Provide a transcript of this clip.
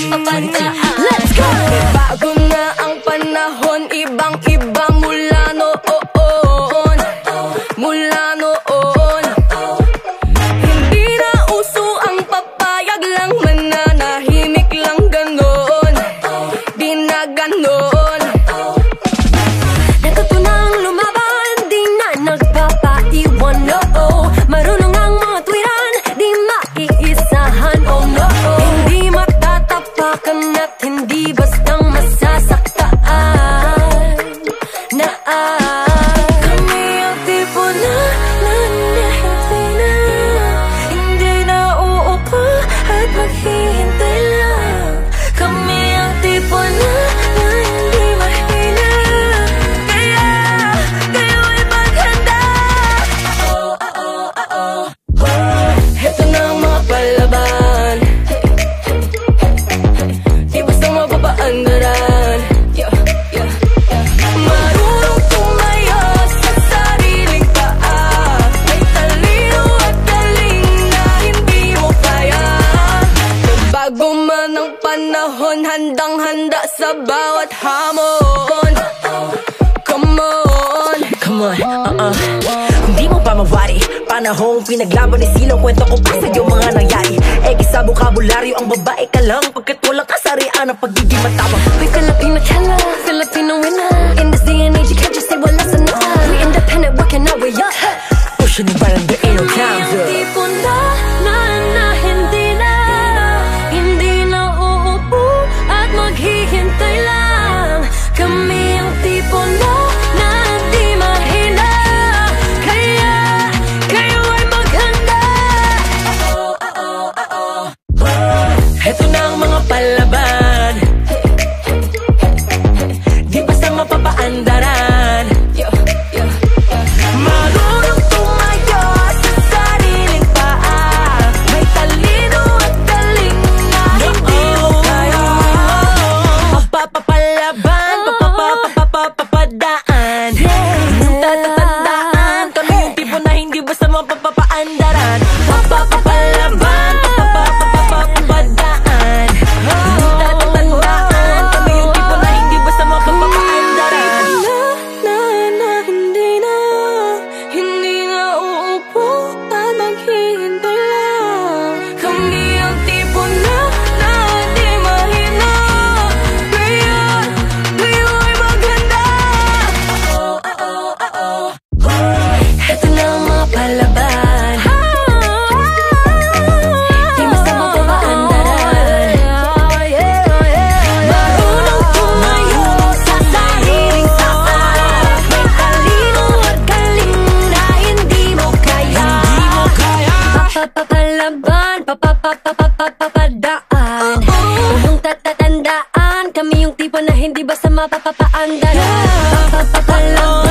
Let's go! Bago na ang panahon, ibang-iba mula noon. Mula noon. Hindi na uso ang papayag lang, mananahimik lang ganon. Di na ganon. Natuto nang lumaban, di na nagpapaiwan, no. Marunong ang mga tuwiran, di maiisahan, oh no. Hindi matatapakan at hindi bastang masasaktaan. Kami ang tipo na hindi na uupo at maghihintay lang. Kami ang tipo na hindi mahina, kaya kayo ay maghanda. Heto na ang mga palaban, di basta mapapaandaran. Marunong tumayo sa sariling paa, may talino at galing na hindi mo kaya. Bago man ang panahon, handang-handa sa bawat hamon. Come on, Come on, Hindi mo pa mawari panahong pinaglaban ni Silaw. Kwento ko pa sa'yo mga nangyari. Sa bukabularyo ang babae ka lang, pagkat walang kasarian ang pagiging matapang. we Filipino killer, Filipino winner. In this day and age, you can't just say wala sa nasa. We independent, working our way up. Pushing it right under ain't no time, Ang girl. tipo na hindi na uupo at maghihintay lang. Kami ang tipo na di mahina, kaya kayo ay maghanda. Heto na ang mga palaban, di basta mapapaandaran. Marunong tumayo sa sariling paa, may talino at galing na hindi mo kaya. Papapalaban, papapadaan. Yung tatatandaan, kami yung tipo na hindi basta mapapaandaran. Papapalaban, papapadaan. Yung tatatandaan, kami yung tipo na hindi basta mapapaandaran. Hindi na uupo at maghihintay lang. Kami ang tipo na di mahina, kaya kayo ay maghanda. Ito na ang mga palaban, di basta mapapaandaran. Marunong tumayo sa sariling paa, may talino at galing na hindi mo kaya. Papapalaban, papapadaan. Huwag tatatandaan, kami yung tipo na hindi basta mapapaandaran. Papapalaban,